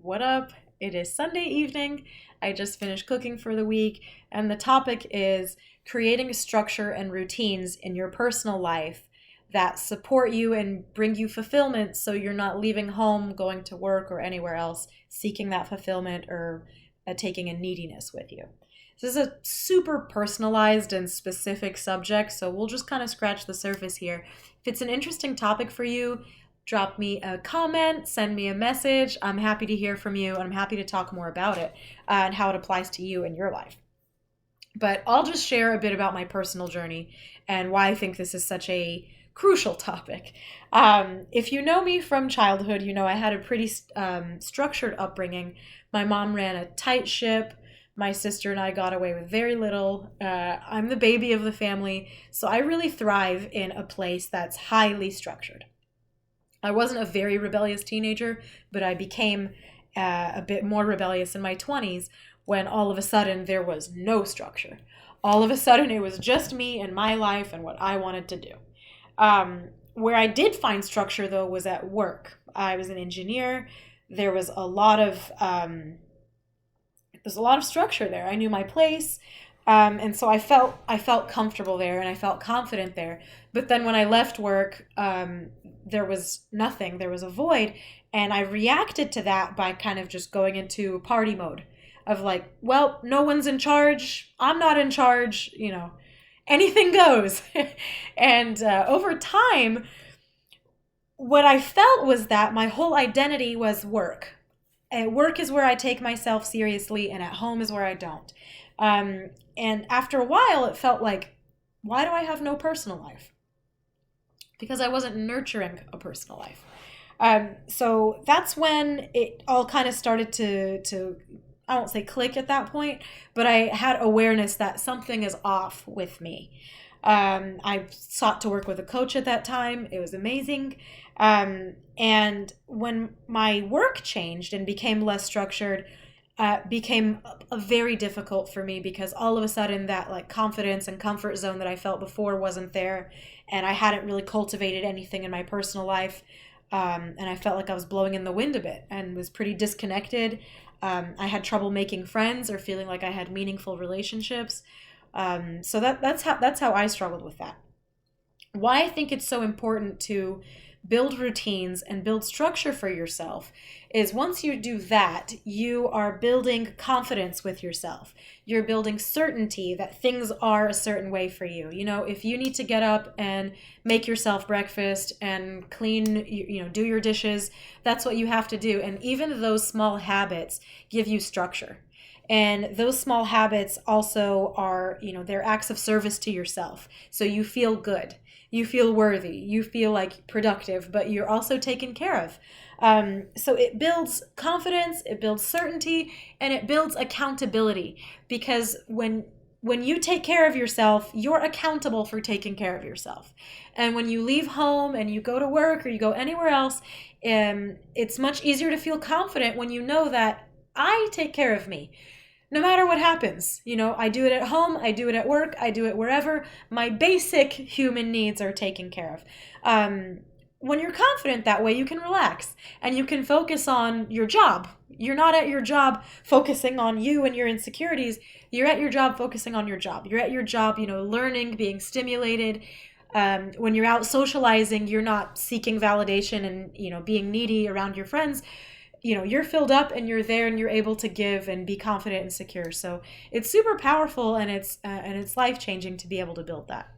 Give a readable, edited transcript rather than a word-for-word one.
What up? It is Sunday evening. I just finished cooking for the week, and the topic is creating structure and routines in your personal life that support you and bring you fulfillment so you're not leaving home, going to work, or anywhere else seeking that fulfillment or taking a neediness with you. This is a super personalized and specific subject, so we'll just kind of scratch the surface here. If it's an interesting topic for you, drop me a comment, send me a message. I'm happy to hear from you, and I'm happy to talk more about it and how it applies to you in your life. But I'll just share a bit about my personal journey and why I think this is such a crucial topic. If you know me from childhood, you know I had a pretty structured upbringing. My mom ran a tight ship. My sister and I got away with very little. I'm the baby of the family, so I really thrive in a place that's highly structured. I wasn't a very rebellious teenager, but I became a bit more rebellious in my 20s when all of a sudden there was no structure. All of a sudden it was just me and my life and what I wanted to do. Where I did find structure though was at work. I was an engineer. There was a lot of structure there. I knew my place. And so I felt comfortable there and I felt confident there. But then when I left work, there was nothing. There was a void, and I reacted to that by kind of just going into party mode of like, well, no one's in charge. I'm not in charge. Anything goes. And over time, what I felt was that my whole identity was work. At work is where I take myself seriously, and at home is where I don't. And after a while, it felt like, why do I have no personal life? Because I wasn't nurturing a personal life. So that's when it all kind of started to I won't say click at that point, but I had awareness that something is off with me. I sought to work with a coach at that time. It was amazing. And when my work changed and became less structured, became very difficult for me because all of a sudden that like confidence and comfort zone that I felt before wasn't there, and I hadn't really cultivated anything in my personal life, and I felt like I was blowing in the wind a bit and was pretty disconnected. I had trouble making friends or feeling like I had meaningful relationships. So that's how I struggled with that. Why I think it's so important to build routines and build structure for yourself is once you do that, you are building confidence with yourself. You're building certainty that things are a certain way for you. If you need to get up and make yourself breakfast and clean, do your dishes, that's what you have to do. And even those small habits give you structure. And those small habits also are, they're acts of service to yourself. So you feel good. You feel worthy. You feel like productive, but you're also taken care of. So it builds confidence, it builds certainty, and it builds accountability. Because when you take care of yourself, you're accountable for taking care of yourself. And when you leave home and you go to work or you go anywhere else, it's much easier to feel confident when you know that I take care of me. No matter what happens, I do it at home, I do it at work, I do it wherever. My basic human needs are taken care of. When you're confident that way, you can relax and you can focus on your job. You're not at your job focusing on you and your insecurities. You're at your job focusing on your job. You're at your job, learning, being stimulated. When you're out socializing, you're not seeking validation and, being needy around your friends. You're filled up and you're there and you're able to give and be confident and secure. So it's super powerful, and it's life-changing to be able to build that.